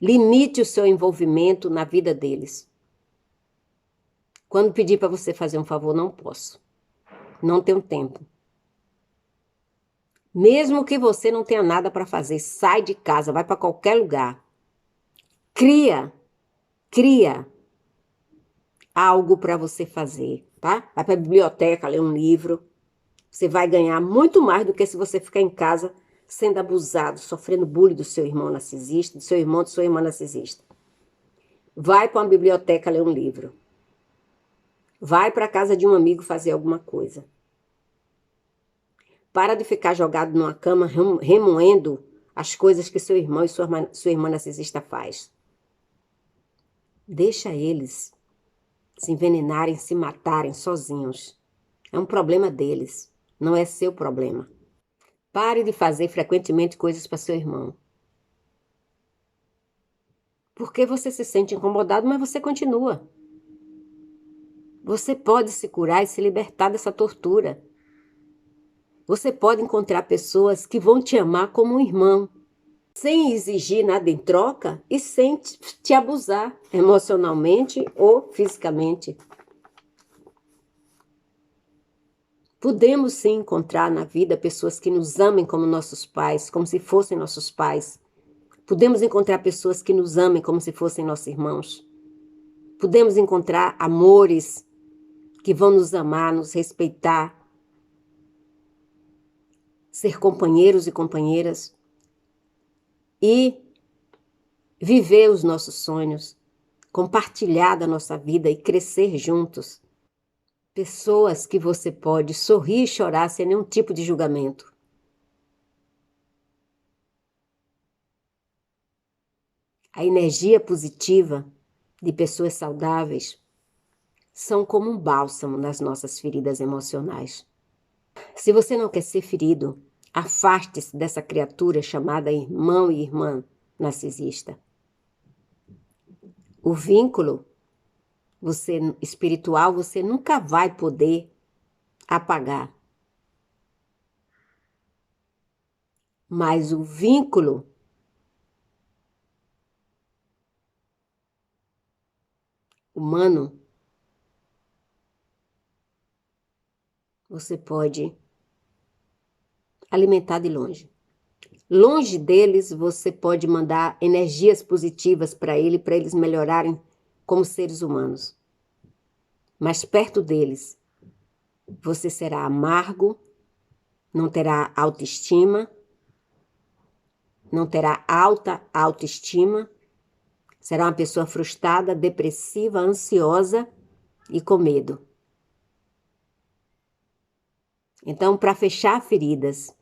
Limite o seu envolvimento na vida deles. Quando pedir para você fazer um favor, não posso. Não tenho tempo. Mesmo que você não tenha nada para fazer, sai de casa, vai para qualquer lugar. Cria algo para você fazer, tá? Vai para a biblioteca, ler um livro. Você vai ganhar muito mais do que se você ficar em casa sendo abusado, sofrendo bullying do seu irmão narcisista, do seu irmão, de sua irmã narcisista. Vai para uma biblioteca ler um livro. Vai para a casa de um amigo fazer alguma coisa. Para de ficar jogado numa cama remoendo as coisas que seu irmão e sua irmã narcisista faz. Deixa eles se envenenarem, se matarem sozinhos. É um problema deles, não é seu problema. Pare de fazer frequentemente coisas para seu irmão. Porque você se sente incomodado, mas você continua. Você pode se curar e se libertar dessa tortura. Você pode encontrar pessoas que vão te amar como um irmão, sem exigir nada em troca e sem te abusar emocionalmente ou fisicamente. Podemos sim encontrar na vida pessoas que nos amem como nossos pais, como se fossem nossos pais. Podemos encontrar pessoas que nos amem como se fossem nossos irmãos. Podemos encontrar amores que vão nos amar, nos respeitar, ser companheiros e companheiras e viver os nossos sonhos, compartilhar da nossa vida e crescer juntos. Pessoas que você pode sorrir e chorar sem nenhum tipo de julgamento. A energia positiva de pessoas saudáveis são como um bálsamo nas nossas feridas emocionais. Se você não quer ser ferido, afaste-se dessa criatura chamada irmão e irmã narcisista. O vínculo espiritual você nunca vai poder apagar. Mas o vínculo humano, você pode alimentar de longe. Longe deles, você pode mandar energias positivas para eles melhorarem como seres humanos. Mas perto deles, você será amargo, não terá autoestima, não terá alta autoestima, será uma pessoa frustrada, depressiva, ansiosa e com medo. Então, para fechar feridas,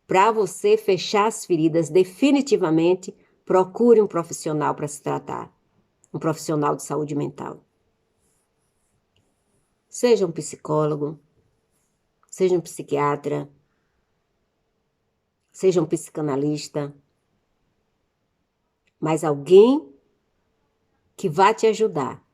para você fechar as feridas definitivamente, procure um profissional para se tratar, um profissional de saúde mental. Seja um psicólogo, seja um psiquiatra, seja um psicanalista, mas alguém que vai te ajudar.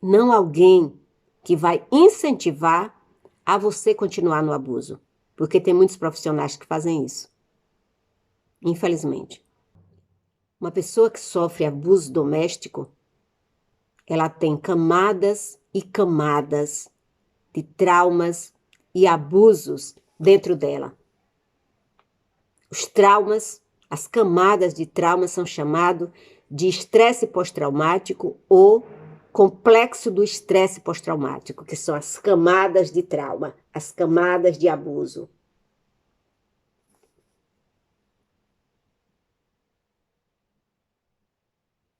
Não alguém que vai incentivar a você continuar no abuso, porque tem muitos profissionais que fazem isso. Infelizmente. Uma pessoa que sofre abuso doméstico, ela tem camadas e camadas de traumas e abusos dentro dela. Os traumas, as camadas de traumas são chamados de estresse pós-traumático ou complexo do estresse pós-traumático, que são as camadas de trauma, as camadas de abuso.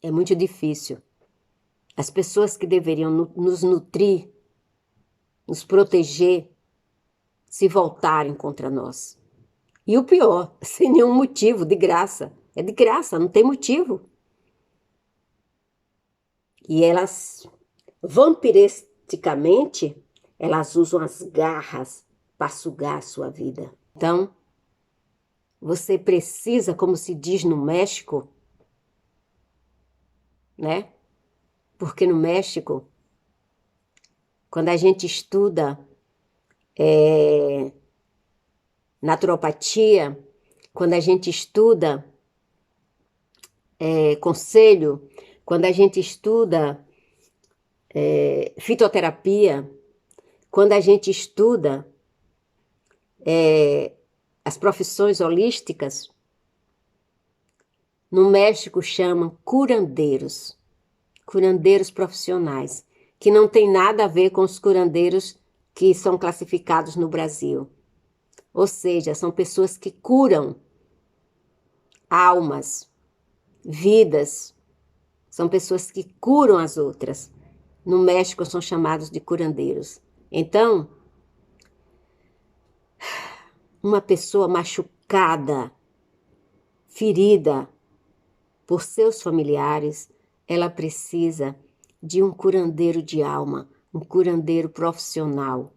É muito difícil. As pessoas que deveriam nos nutrir, nos proteger, se voltarem contra nós. E o pior, sem nenhum motivo, de graça. É de graça, não tem motivo. E elas, vampiristicamente, elas usam as garras para sugar a sua vida. Então, você precisa, como se diz no México, né? Porque no México, quando a gente estuda naturopatia, quando a gente estuda conselho, quando a gente estuda fitoterapia, quando a gente estuda as profissões holísticas, no México chamam curandeiros profissionais, que não tem nada a ver com os curandeiros que são classificados no Brasil. Ou seja, são pessoas que curam almas, vidas, são pessoas que curam as outras. No México são chamados de curandeiros. Então, uma pessoa machucada, ferida por seus familiares, ela precisa de um curandeiro de alma, um curandeiro profissional,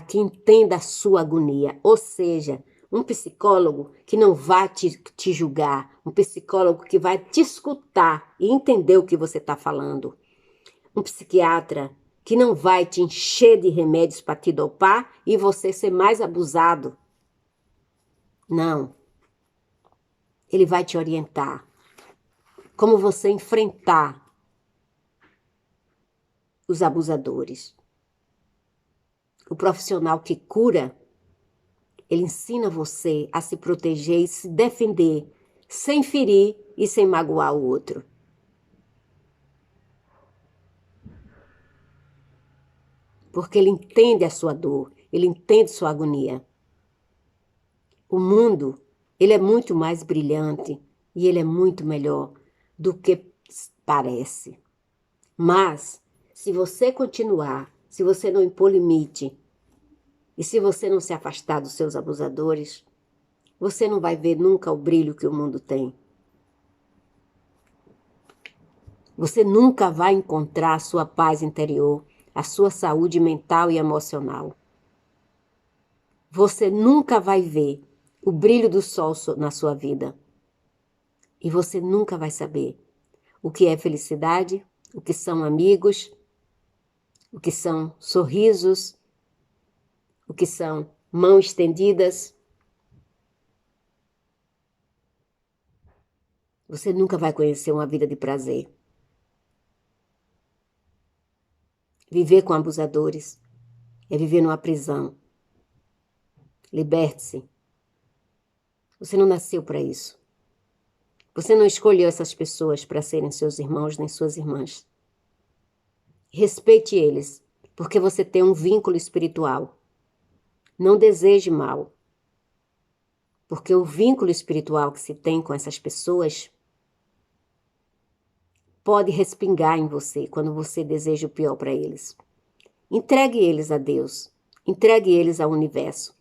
que entenda a sua agonia, ou seja, um psicólogo que não vai te julgar, um psicólogo que vai te escutar e entender o que você está falando, um psiquiatra que não vai te encher de remédios para te dopar e você ser mais abusado. Não. Ele vai te orientar como você enfrentar os abusadores. O profissional que cura, ele ensina você a se proteger e se defender, sem ferir e sem magoar o outro. Porque ele entende a sua dor, ele entende sua agonia. O mundo, ele é muito mais brilhante e ele é muito melhor do que parece. Mas, se você continuar, se você não impor limite e se você não se afastar dos seus abusadores, você não vai ver nunca o brilho que o mundo tem. Você nunca vai encontrar a sua paz interior, a sua saúde mental e emocional. Você nunca vai ver o brilho do sol na sua vida. E você nunca vai saber o que é felicidade, o que são amigos, o que são sorrisos, o que são mãos estendidas. Você nunca vai conhecer uma vida de prazer. Viver com abusadores é viver numa prisão. Liberte-se. Você não nasceu para isso. Você não escolheu essas pessoas para serem seus irmãos nem suas irmãs. Respeite eles, porque você tem um vínculo espiritual. Não deseje mal, porque o vínculo espiritual que se tem com essas pessoas pode respingar em você quando você deseja o pior para eles. Entregue eles a Deus, entregue eles ao universo.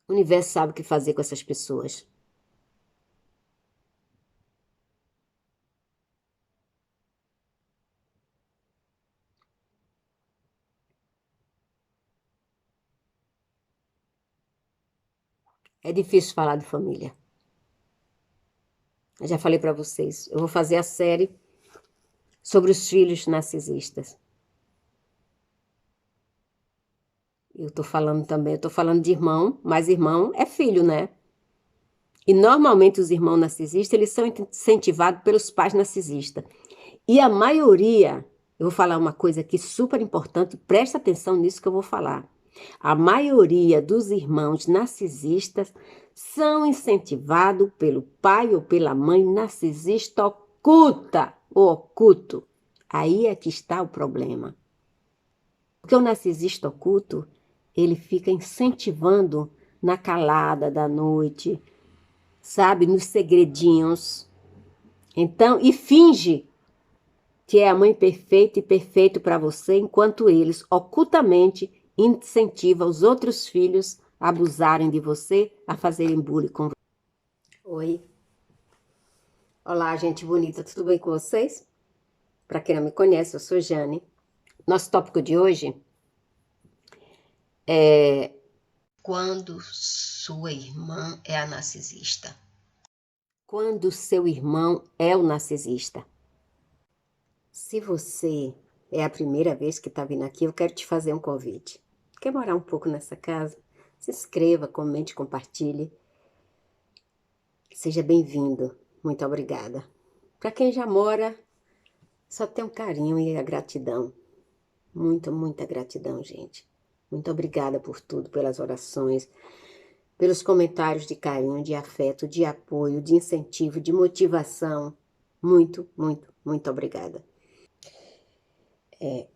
O universo sabe o que fazer com essas pessoas. É difícil falar de família. Eu já falei para vocês, eu vou fazer a série sobre os filhos narcisistas. Eu tô falando também, eu tô falando de irmão, mas irmão é filho, né? E normalmente os irmãos narcisistas, eles são incentivados pelos pais narcisistas. E a maioria, eu vou falar uma coisa aqui super importante, presta atenção nisso que eu vou falar. A maioria dos irmãos narcisistas são incentivados pelo pai ou pela mãe narcisista oculta ou oculto. Aí é que está o problema. Porque o narcisista oculto, ele fica incentivando na calada da noite, sabe, nos segredinhos. Então, e finge que é a mãe perfeita e perfeito para você, enquanto eles ocultamente incentivam os outros filhos a abusarem de você, a fazerem bullying com você. Oi. Olá, gente bonita, tudo bem com vocês? Para quem não me conhece, eu sou Jane. Nosso tópico de hoje é quando sua irmã é a narcisista. Quando seu irmão é o narcisista. Se você é a primeira vez que está vindo aqui, eu quero te fazer um convite. Quer morar um pouco nessa casa? Se inscreva, comente, compartilhe. Seja bem-vindo. Muito obrigada. Para quem já mora, só tem um carinho e a gratidão. Muita gratidão, gente. Muito obrigada por tudo, pelas orações, pelos comentários de carinho, de afeto, de apoio, de incentivo, de motivação. Muito obrigada.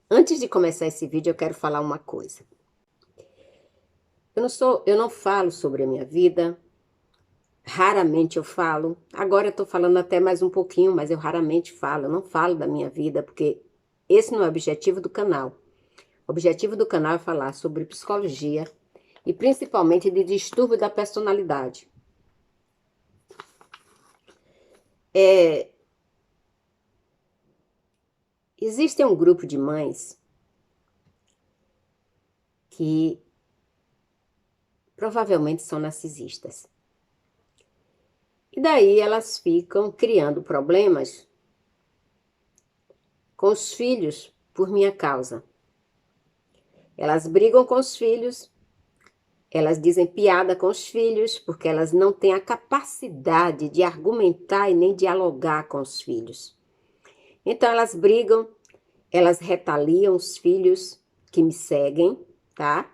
Antes de começar esse vídeo, eu quero falar uma coisa. Eu não falo sobre a minha vida, raramente eu falo. Agora eu tô falando até mais um pouquinho, mas eu raramente falo. Eu não falo da minha vida, porque esse não é o objetivo do canal. O objetivo do canal é falar sobre psicologia e principalmente de distúrbio da personalidade. Existe um grupo de mães que provavelmente são narcisistas. E daí elas ficam criando problemas com os filhos por minha causa. Elas brigam com os filhos, elas dizem piada com os filhos, porque elas não têm a capacidade de argumentar e nem dialogar com os filhos. Então elas brigam, elas retaliam os filhos que me seguem, tá?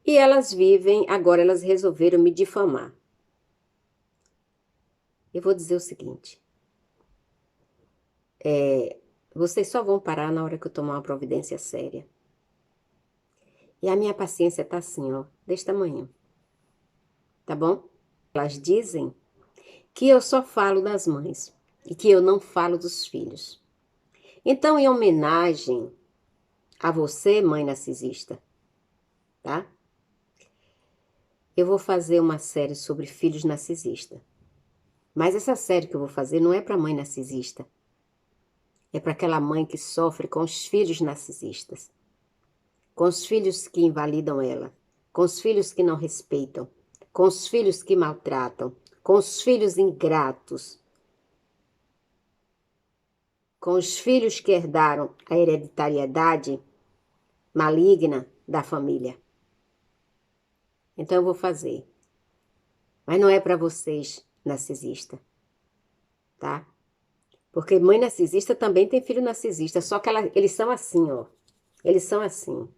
E elas vivem, agora elas resolveram me difamar. Eu vou dizer o seguinte, vocês só vão parar na hora que eu tomar uma providência séria. E a minha paciência tá assim, ó, desse tamanho. Tá bom? Elas dizem que eu só falo das mães e que eu não falo dos filhos. Então, em homenagem a você, mãe narcisista, tá? Eu vou fazer uma série sobre filhos narcisistas. Mas essa série que eu vou fazer não é para mãe narcisista. É para aquela mãe que sofre com os filhos narcisistas. Com os filhos que invalidam ela. Com os filhos que não respeitam. Com os filhos que maltratam. Com os filhos ingratos. Com os filhos que herdaram a hereditariedade maligna da família. Então eu vou fazer. Mas não é para vocês, narcisista, tá? Porque mãe narcisista também tem filho narcisista, só que eles são assim, ó. Eles são assim.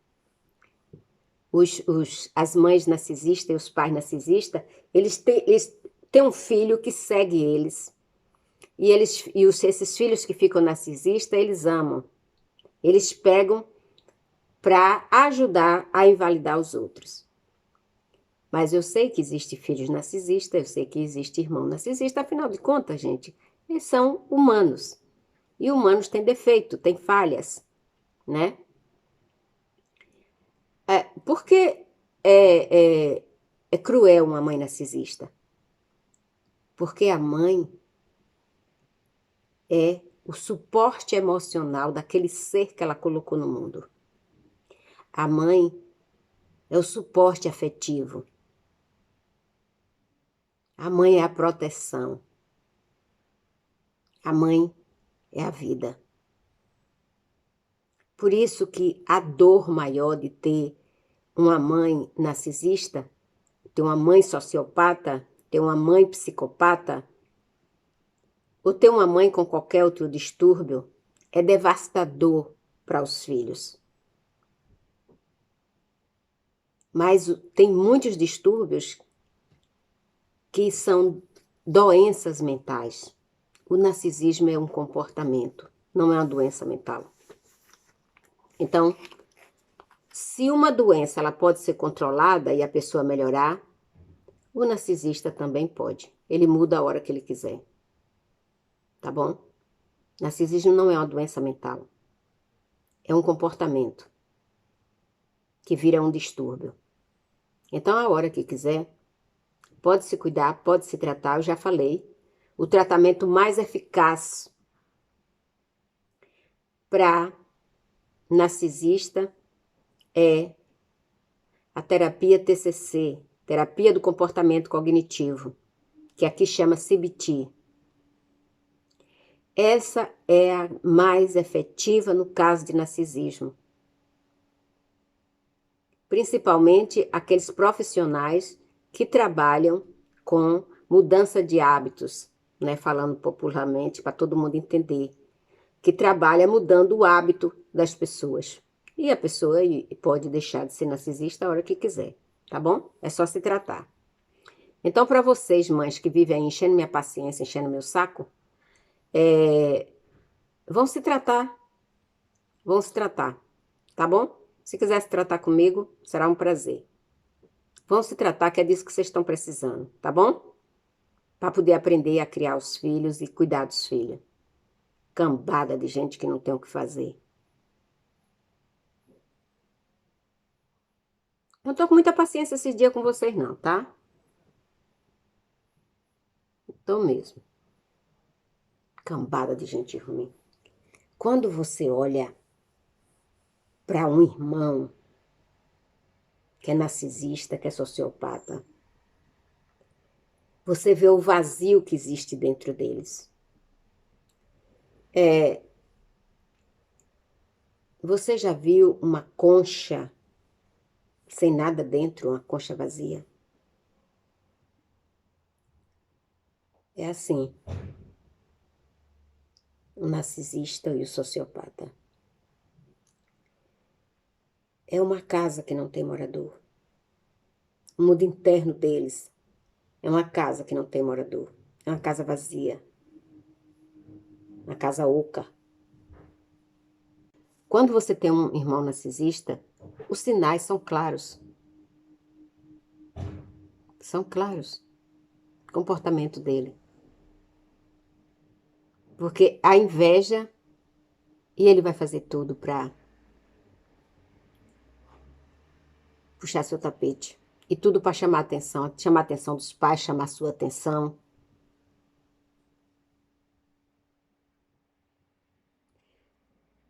As mães narcisistas e os pais narcisistas, eles têm um filho que segue eles. E esses filhos que ficam narcisistas, eles amam. Eles pegam para ajudar a invalidar os outros. Mas eu sei que existe filhos narcisistas, eu sei que existe irmão narcisista, afinal de contas, gente, eles são humanos. E humanos têm defeito, têm falhas, né? Por que é cruel uma mãe narcisista? Porque a mãe é o suporte emocional daquele ser que ela colocou no mundo. A mãe é o suporte afetivo. A mãe é a proteção. A mãe é a vida. Por isso que a dor maior de ter uma mãe narcisista, ter uma mãe sociopata, ter uma mãe psicopata, ou ter uma mãe com qualquer outro distúrbio, é devastador para os filhos. Mas tem muitos distúrbios que são doenças mentais. O narcisismo é um comportamento, não é uma doença mental. Então, se uma doença ela pode ser controlada e a pessoa melhorar, o narcisista também pode. Ele muda a hora que ele quiser. Tá bom? Narcisismo não é uma doença mental. É um comportamento que vira um distúrbio. Então, a hora que quiser, pode se cuidar, pode se tratar, eu já falei. O tratamento mais eficaz para narcisista é a terapia TCC, terapia do comportamento cognitivo, que aqui chama CBT. Essa é a mais efetiva no caso de narcisismo. Principalmente aqueles profissionais que trabalham com mudança de hábitos, né? Falando popularmente, para todo mundo entender, que trabalha mudando o hábito das pessoas. E a pessoa pode deixar de ser narcisista a hora que quiser, tá bom? É só se tratar. Então, para vocês, mães que vivem aí enchendo minha paciência, enchendo meu saco, vão se tratar. Vão se tratar, tá bom? Se quiser se tratar comigo, será um prazer. Vão se tratar, que é disso que vocês estão precisando, tá bom? Para poder aprender a criar os filhos e cuidar dos filhos. Cambada de gente que não tem o que fazer. Não tô com muita paciência esses dias com vocês não, tá? Tô mesmo. Cambada de gente ruim. Quando você olha para um irmão que é narcisista, que é sociopata, você vê o vazio que existe dentro deles. Você já viu uma concha sem nada dentro, uma concha vazia? É assim, o narcisista e o sociopata. É uma casa que não tem morador. O mundo interno deles é uma casa que não tem morador. É uma casa vazia. Uma casa oca. Quando você tem um irmão narcisista, os sinais são claros. São claros. O comportamento dele. Porque a inveja, e ele vai fazer tudo para puxar seu tapete. E tudo para chamar a atenção dos pais, chamar sua atenção.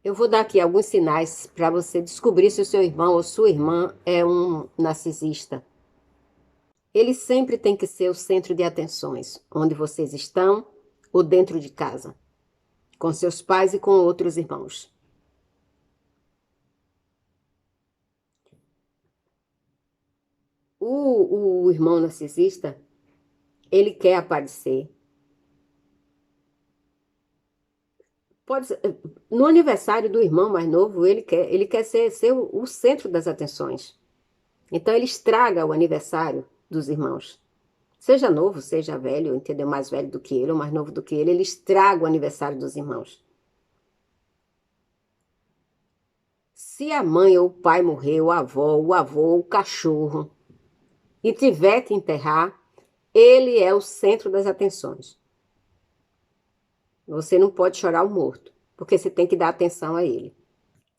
Eu vou dar aqui alguns sinais para você descobrir se o seu irmão ou sua irmã é um narcisista. Ele sempre tem que ser o centro de atenções, onde vocês estão ou dentro de casa, com seus pais e com outros irmãos. O irmão narcisista, ele quer aparecer. Pode ser, no aniversário do irmão mais novo, ele quer ser o centro das atenções. Então ele estraga o aniversário dos irmãos. Seja novo, seja velho, entendeu? Mais velho do que ele ou mais novo do que ele estraga o aniversário dos irmãos. Se a mãe ou o pai morrer, o avô, o cachorro, e tiver que enterrar, ele é o centro das atenções. Você não pode chorar o morto, porque você tem que dar atenção a ele.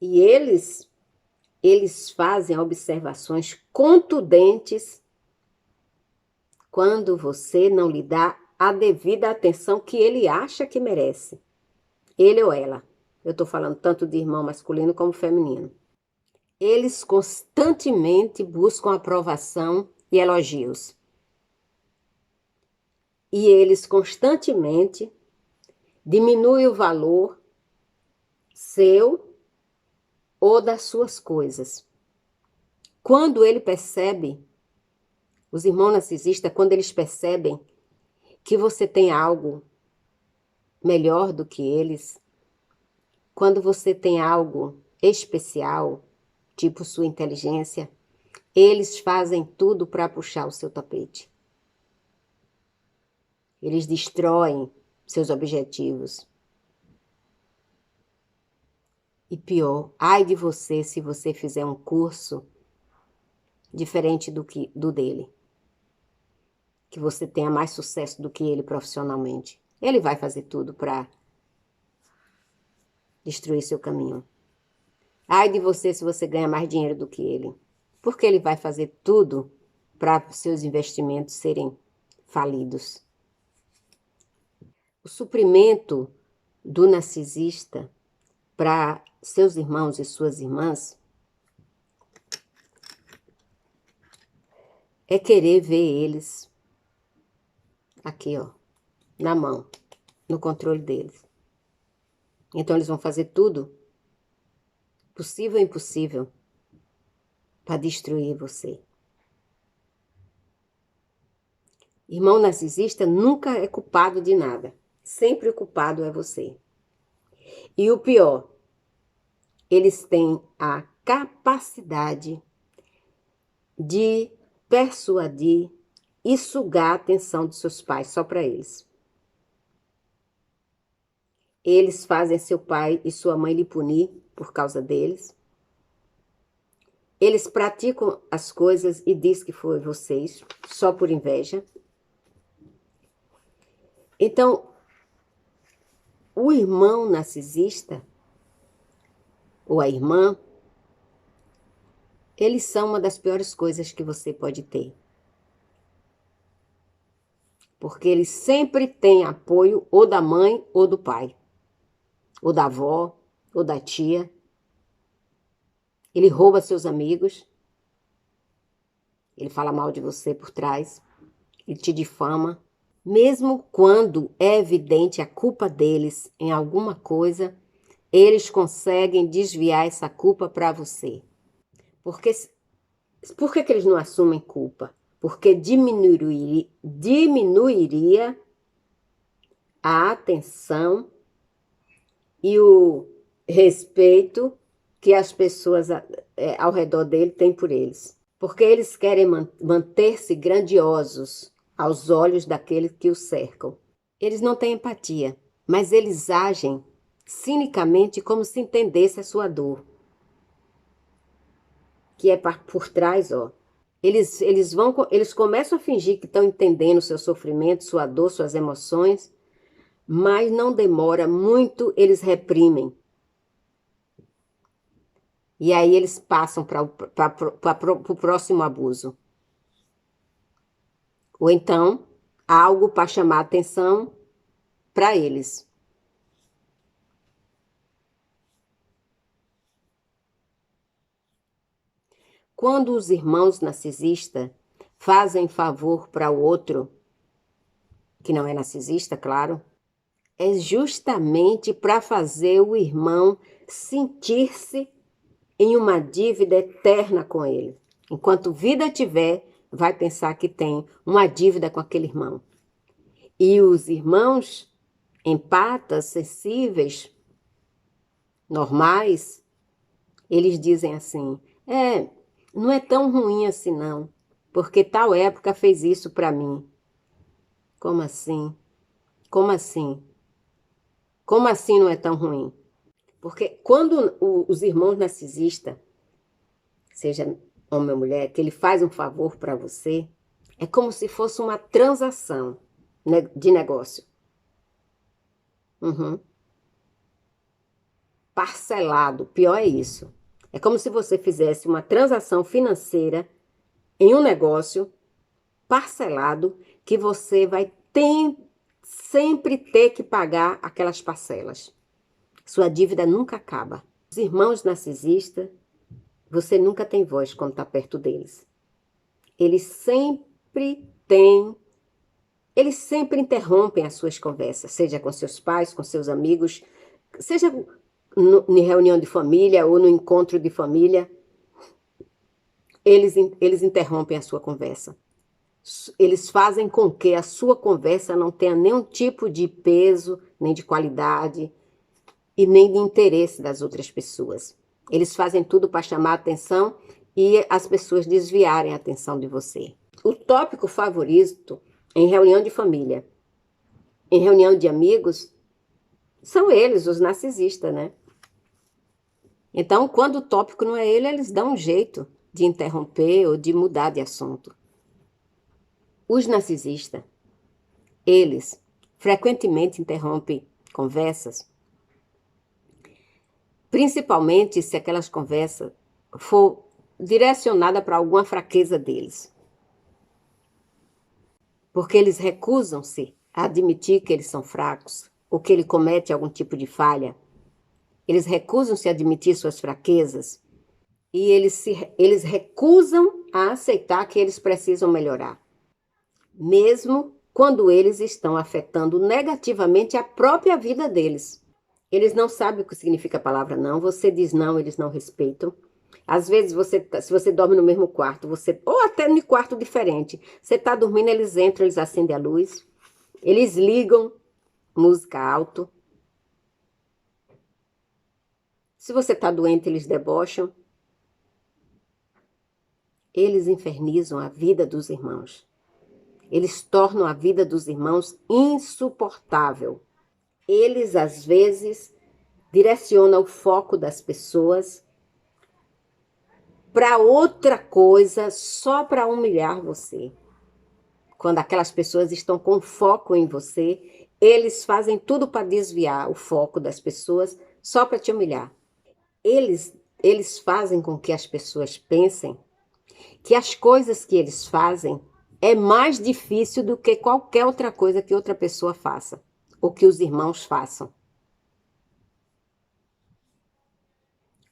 E eles fazem observações contundentes quando você não lhe dá a devida atenção que ele acha que merece. Ele ou ela. Eu estou falando tanto de irmão masculino como feminino. Eles constantemente buscam aprovação e elogios. E eles constantemente diminuem o valor seu ou das suas coisas. Quando ele percebe, os irmãos narcisistas, quando eles percebem que você tem algo melhor do que eles, quando você tem algo especial, tipo sua inteligência, eles fazem tudo para puxar o seu tapete. Eles destroem seus objetivos. E pior, ai de você se você fizer um curso diferente do dele. Que você tenha mais sucesso do que ele profissionalmente. Ele vai fazer tudo para destruir seu caminho. Ai de você se você ganha mais dinheiro do que ele. Porque ele vai fazer tudo para seus investimentos serem falidos. O suprimento do narcisista para seus irmãos e suas irmãs é querer ver eles aqui, ó, na mão, no controle deles. Então eles vão fazer tudo possível e impossível para destruir você. Irmão narcisista nunca é culpado de nada. Sempre o culpado é você. E o pior, eles têm a capacidade de persuadir e sugar a atenção dos seus pais só para eles. Eles fazem seu pai e sua mãe lhe punir por causa deles. Eles praticam as coisas e diz que foi vocês, só por inveja. Então, o irmão narcisista, ou a irmã, eles são uma das piores coisas que você pode ter. Porque eles sempre têm apoio ou da mãe ou do pai, ou da avó, ou da tia. Ele rouba seus amigos, ele fala mal de você por trás, ele te difama. Mesmo quando é evidente a culpa deles em alguma coisa, eles conseguem desviar essa culpa para você. Por que eles não assumem culpa? Porque diminuiria a atenção e o respeito que as pessoas ao redor dele têm por eles. Porque eles querem manter-se grandiosos aos olhos daqueles que os cercam. Eles não têm empatia, mas eles agem cinicamente como se entendesse a sua dor. Que é por trás, ó. Eles começam a fingir que estão entendendo o seu sofrimento, sua dor, suas emoções, mas não demora muito, eles reprimem. E aí eles passam para o próximo abuso. Ou então, algo para chamar atenção para eles. Quando os irmãos narcisistas fazem favor para o outro, que não é narcisista, claro, é justamente para fazer o irmão sentir-se em uma dívida eterna com ele. Enquanto vida tiver, vai pensar que tem uma dívida com aquele irmão. E os irmãos empatas, sensíveis, normais, eles dizem assim, não é tão ruim assim não, porque tal época fez isso para mim. Como assim? Como assim? Como assim não é tão ruim? Porque quando os irmãos narcisistas, seja homem ou mulher, que ele faz um favor para você, é como se fosse uma transação de negócio. Parcelado, pior é isso. É como se você fizesse uma transação financeira em um negócio parcelado que você vai sempre ter que pagar aquelas parcelas. Sua dívida nunca acaba. Os irmãos narcisistas, você nunca tem voz quando está perto deles. Eles sempre interrompem as suas conversas, seja com seus pais, com seus amigos, seja em reunião de família ou no encontro de família. Eles interrompem a sua conversa. Eles fazem com que a sua conversa não tenha nenhum tipo de peso, nem de qualidade e nem de interesse das outras pessoas. Eles fazem tudo para chamar a atenção e as pessoas desviarem a atenção de você. O tópico favorito em reunião de família, em reunião de amigos, são eles, os narcisistas, né? Então, quando o tópico não é ele, eles dão um jeito de interromper ou de mudar de assunto. Os narcisistas, eles frequentemente interrompem conversas, principalmente se aquelas conversas for direcionada para alguma fraqueza deles. Porque eles recusam-se a admitir que eles são fracos ou que ele comete algum tipo de falha. Eles recusam-se a admitir suas fraquezas e eles recusam a aceitar que eles precisam melhorar. Mesmo quando eles estão afetando negativamente a própria vida deles. Eles não sabem o que significa a palavra não, você diz não, eles não respeitam. Às vezes, se você dorme no mesmo quarto, ou até no quarto diferente, você está dormindo, eles entram, eles acendem a luz, eles ligam música alto. Se você está doente, eles debocham. Eles infernizam a vida dos irmãos. Eles tornam a vida dos irmãos insuportável. Eles, às vezes, direcionam o foco das pessoas para outra coisa, só para humilhar você. Quando aquelas pessoas estão com foco em você, eles fazem tudo para desviar o foco das pessoas, só para te humilhar. Eles fazem com que as pessoas pensem que as coisas que eles fazem é mais difícil do que qualquer outra coisa que outra pessoa faça, ou que os irmãos façam.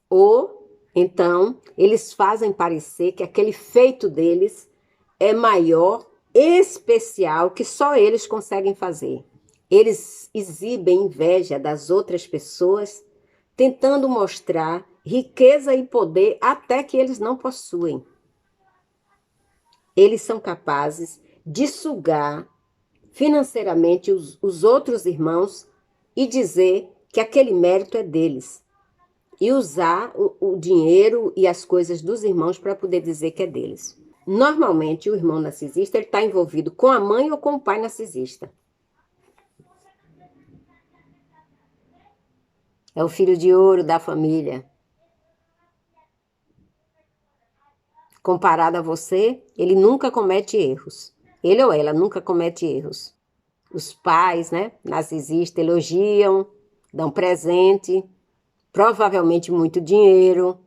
Ou, então, eles fazem parecer que aquele feito deles é maior, especial, que só eles conseguem fazer. Eles exibem inveja das outras pessoas, tentando mostrar riqueza e poder até que eles não possuem. Eles são capazes de sugar financeiramente os outros irmãos e dizer que aquele mérito é deles. E usar o dinheiro e as coisas dos irmãos para poder dizer que é deles. Normalmente, o irmão narcisista está envolvido com a mãe ou com o pai narcisista. É o filho de ouro da família. Comparado a você, ele nunca comete erros. Ele ou ela nunca comete erros. Os pais, né, narcisistas elogiam, dão presente, provavelmente muito dinheiro.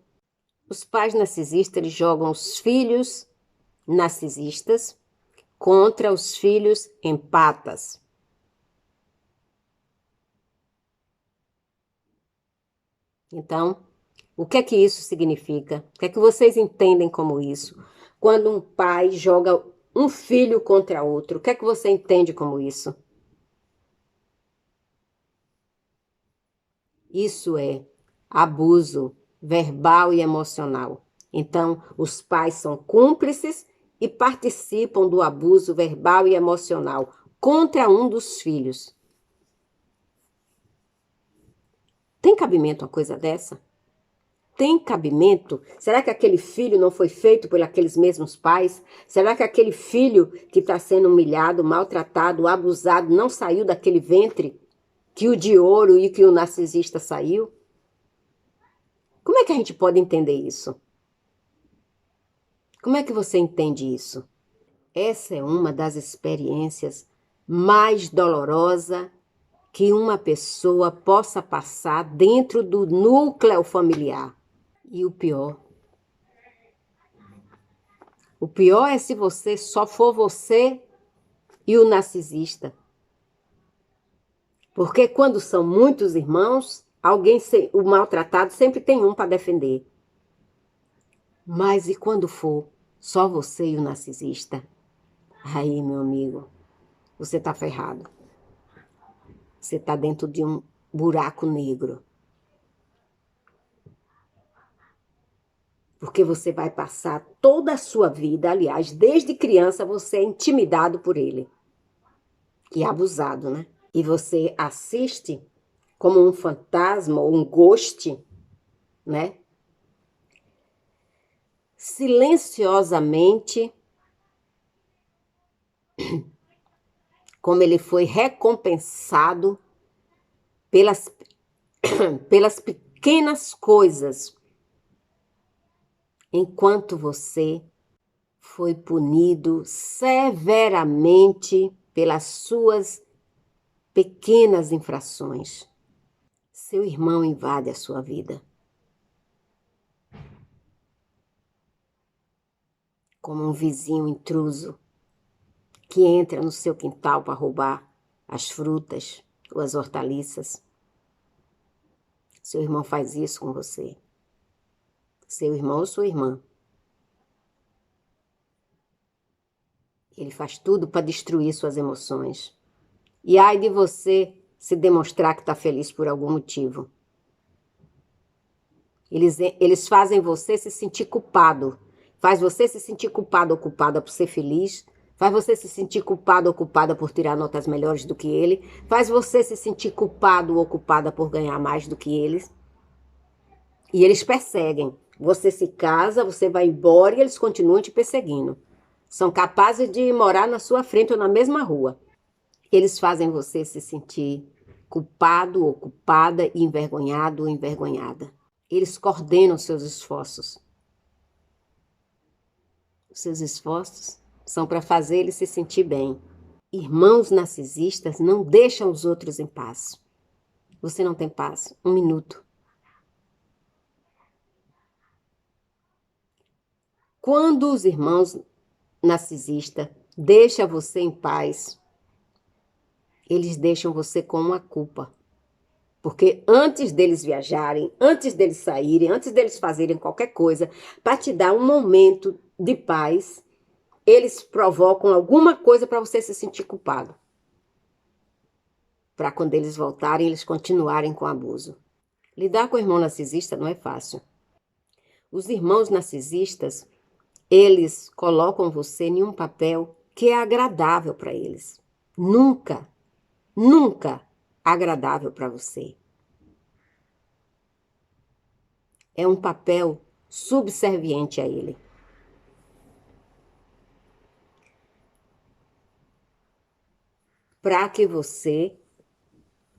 Os pais narcisistas, eles jogam os filhos narcisistas contra os filhos empatas. Então, o que é que isso significa? O que é que vocês entendem como isso? Quando um pai joga um filho contra outro, o que é que você entende como isso? Isso é abuso verbal e emocional. Então, os pais são cúmplices e participam do abuso verbal e emocional contra um dos filhos. Tem cabimento uma coisa dessa? Tem cabimento? Será que aquele filho não foi feito por aqueles mesmos pais? Será que aquele filho que está sendo humilhado, maltratado, abusado, não saiu daquele ventre que o de ouro e que o narcisista saiu? Como é que a gente pode entender isso? Como é que você entende isso? Essa é uma das experiências mais dolorosas que uma pessoa possa passar dentro do núcleo familiar. E o pior é se você só for você e o narcisista. Porque quando são muitos irmãos, o maltratado sempre tem um para defender. Mas e quando for só você e o narcisista? Aí, meu amigo, você está ferrado. Você está dentro de um buraco negro. Porque você vai passar toda a sua vida, aliás, desde criança você é intimidado por ele. E abusado, né? E você assiste como um fantasma ou um ghost, né? Silenciosamente, como ele foi recompensado pelas, pelas pequenas coisas, enquanto você foi punido severamente pelas suas pequenas infrações. Seu irmão invade a sua vida. Como um vizinho intruso que entra no seu quintal para roubar as frutas ou as hortaliças. Seu irmão faz isso com você. Seu irmão ou sua irmã. Ele faz tudo para destruir suas emoções. E ai de você se demonstrar que está feliz por algum motivo. Eles fazem você se sentir culpado. Faz você se sentir culpado ou culpada por ser feliz. Faz você se sentir culpado ou culpada por tirar notas melhores do que ele. Faz você se sentir culpado ou culpada por ganhar mais do que eles. E eles perseguem. Você se casa, você vai embora e eles continuam te perseguindo. São capazes de morar na sua frente ou na mesma rua. Eles fazem você se sentir culpado ou culpada, envergonhado ou envergonhada. Eles coordenam seus esforços. Os seus esforços são para fazer ele se sentir bem. Irmãos narcisistas não deixam os outros em paz. Você não tem paz. Um minuto. Quando os irmãos narcisistas deixam você em paz, eles deixam você com uma culpa. Porque antes deles viajarem, antes deles saírem, antes deles fazerem qualquer coisa, para te dar um momento de paz, eles provocam alguma coisa para você se sentir culpado. Para quando eles voltarem, eles continuarem com o abuso. Lidar com o irmão narcisista não é fácil. Os irmãos narcisistas, eles colocam você em um papel que é agradável para eles. Nunca, nunca agradável para você. É um papel subserviente a ele. Para que você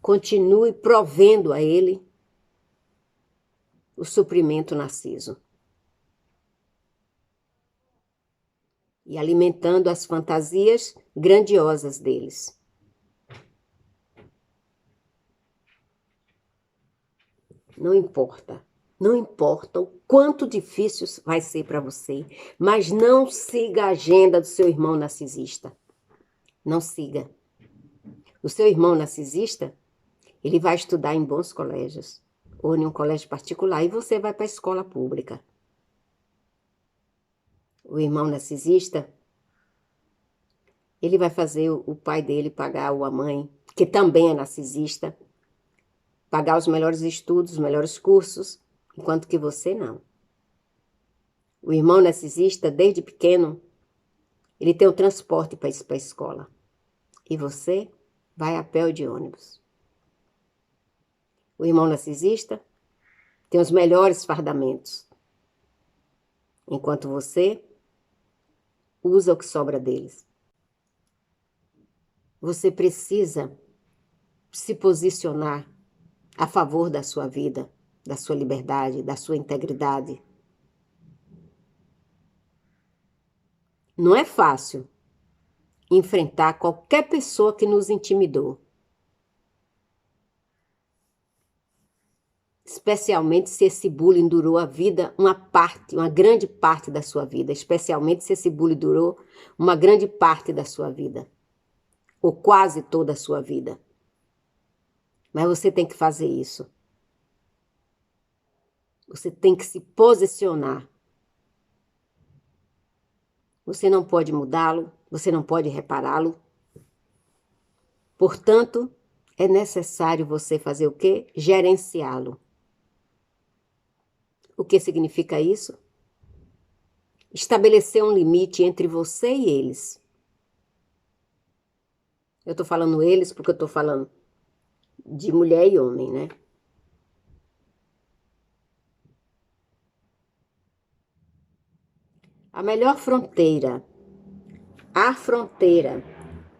continue provendo a ele o suprimento narciso. E alimentando as fantasias grandiosas deles. Não importa. Não importa o quanto difícil vai ser para você, mas não siga a agenda do seu irmão narcisista. Não siga. O seu irmão narcisista, ele vai estudar em bons colégios, ou em um colégio particular, e você vai para a escola pública. O irmão narcisista, ele vai fazer o pai dele pagar, ou a mãe, que também é narcisista, pagar os melhores estudos, os melhores cursos, enquanto que você não. O irmão narcisista, desde pequeno, ele tem o transporte para ir para a escola. E você vai a pé ou de ônibus. O irmão narcisista tem os melhores fardamentos, enquanto você usa o que sobra deles. Você precisa se posicionar a favor da sua vida, da sua liberdade, da sua integridade. Não é fácil enfrentar qualquer pessoa que nos intimidou. Especialmente se esse bullying durou a vida, uma grande parte da sua vida. Especialmente se esse bullying durou uma grande parte da sua vida. Ou quase toda a sua vida. Mas você tem que fazer isso. Você tem que se posicionar. Você não pode mudá-lo, você não pode repará-lo. Portanto, é necessário você fazer o quê? Gerenciá-lo. O que significa isso? Estabelecer um limite entre você e eles. Eu estou falando eles porque eu estou falando de mulher e homem, né? A melhor fronteira, a fronteira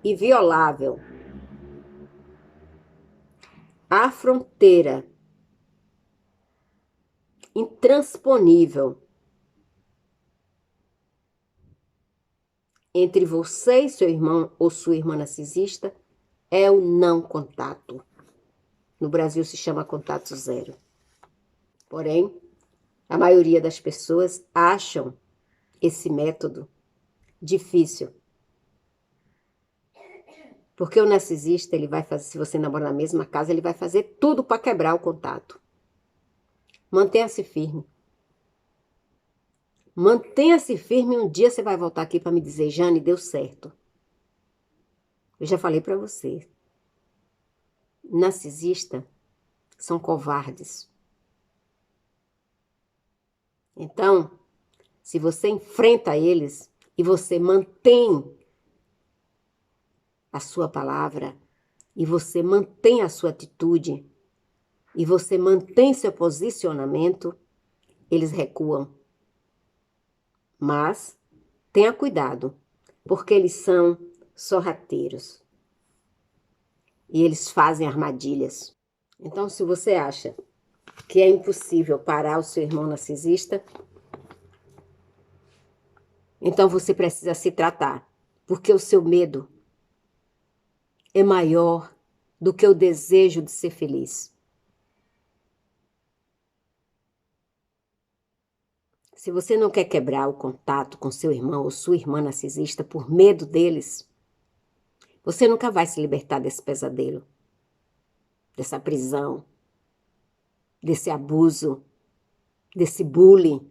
inviolável, a fronteira intransponível entre você e seu irmão ou sua irmã narcisista é o não contato. No Brasil se chama contato zero. Porém, a maioria das pessoas acham esse método difícil. Porque o narcisista, ele vai fazer, se você namora na mesma casa, ele vai fazer tudo para quebrar o contato. Mantenha-se firme. Mantenha-se firme, um dia você vai voltar aqui para me dizer, Jane, deu certo. Eu já falei para você. Narcisistas são covardes. Então, se você enfrenta eles e você mantém a sua palavra, e você mantém a sua atitude, e você mantém seu posicionamento, eles recuam. Mas tenha cuidado, porque eles são sorrateiros. E eles fazem armadilhas. Então, se você acha que é impossível parar o seu irmão narcisista, então você precisa se tratar, porque o seu medo é maior do que o desejo de ser feliz. Se você não quer quebrar o contato com seu irmão ou sua irmã narcisista por medo deles, você nunca vai se libertar desse pesadelo, dessa prisão, desse abuso, desse bullying.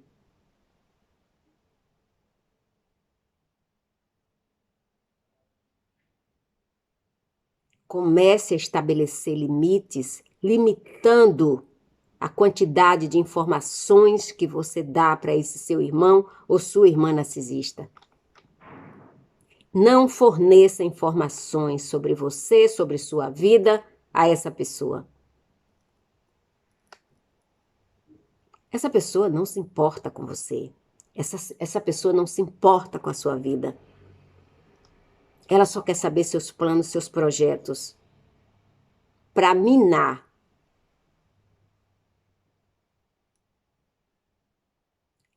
Comece a estabelecer limites, limitando a quantidade de informações que você dá para esse seu irmão ou sua irmã narcisista. Não forneça informações sobre você, sobre sua vida a essa pessoa. Essa pessoa não se importa com você. Essa pessoa não se importa com a sua vida. Ela só quer saber seus planos, seus projetos. Para minar.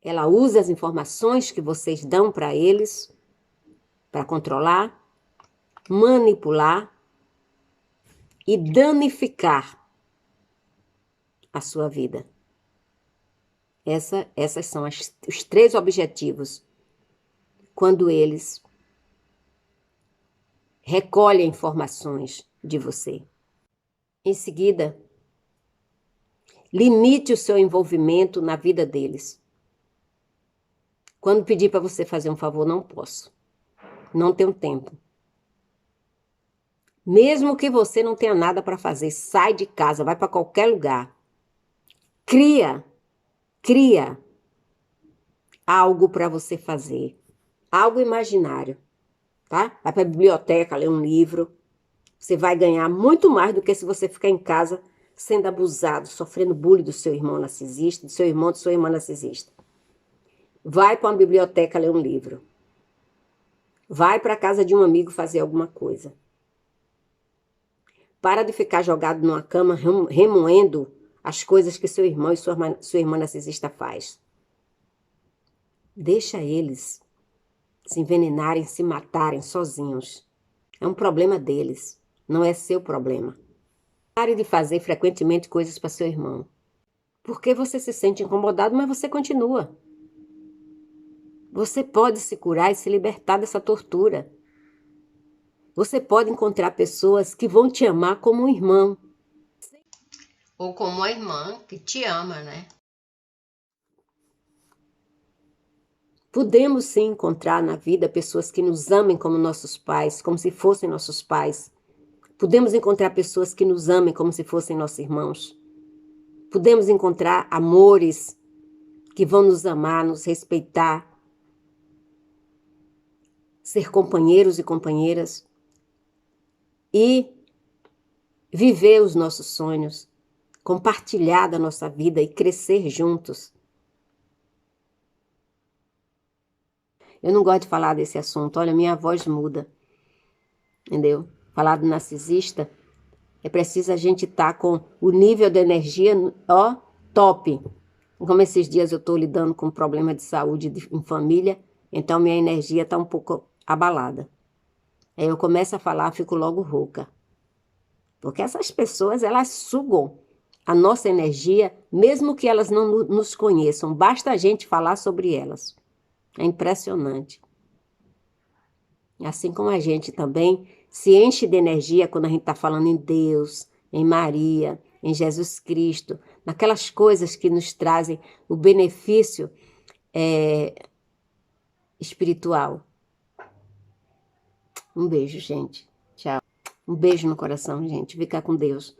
Ela usa as informações que vocês dão para eles para controlar, manipular e danificar a sua vida. Essas são os 3 objetivos quando eles recolhem informações de você. Em seguida, limite o seu envolvimento na vida deles. Quando pedir para você fazer um favor, não posso. Não tenho tempo. Mesmo que você não tenha nada para fazer, sai de casa, vai para qualquer lugar. Cria algo para você fazer. Algo imaginário, tá? Vai para a biblioteca, ler um livro. Você vai ganhar muito mais do que se você ficar em casa sendo abusado, sofrendo bullying do seu irmão narcisista, do seu irmão, de sua irmã narcisista. Vai para uma biblioteca ler um livro. Vai para a casa de um amigo fazer alguma coisa. Para de ficar jogado numa cama remoendo as coisas que seu irmão e sua irmã narcisista faz. Deixa eles se envenenarem, se matarem sozinhos. É um problema deles, não é seu problema. Pare de fazer frequentemente coisas para seu irmão. Porque você se sente incomodado, mas você continua. Você pode se curar e se libertar dessa tortura. Você pode encontrar pessoas que vão te amar como um irmão. Ou como uma irmã que te ama, né? Podemos sim encontrar na vida pessoas que nos amem como nossos pais, como se fossem nossos pais. Podemos encontrar pessoas que nos amem como se fossem nossos irmãos. Podemos encontrar amores que vão nos amar, nos respeitar, ser companheiros e companheiras e viver os nossos sonhos, compartilhar da nossa vida e crescer juntos. Eu não gosto de falar desse assunto, olha, minha voz muda, entendeu? Falar do narcisista, é preciso a gente estar com o nível de energia, ó, top. Como esses dias eu estou lidando com problema de saúde em família, então minha energia está um pouco abalada. Aí eu começo a falar, fico logo rouca. Porque essas pessoas, elas sugam a nossa energia, mesmo que elas não nos conheçam. Basta a gente falar sobre elas. É impressionante. Assim como a gente também se enche de energia quando a gente está falando em Deus, em Maria, em Jesus Cristo, naquelas coisas que nos trazem o benefício espiritual. Um beijo, gente. Tchau. Um beijo no coração, gente. Fica com Deus.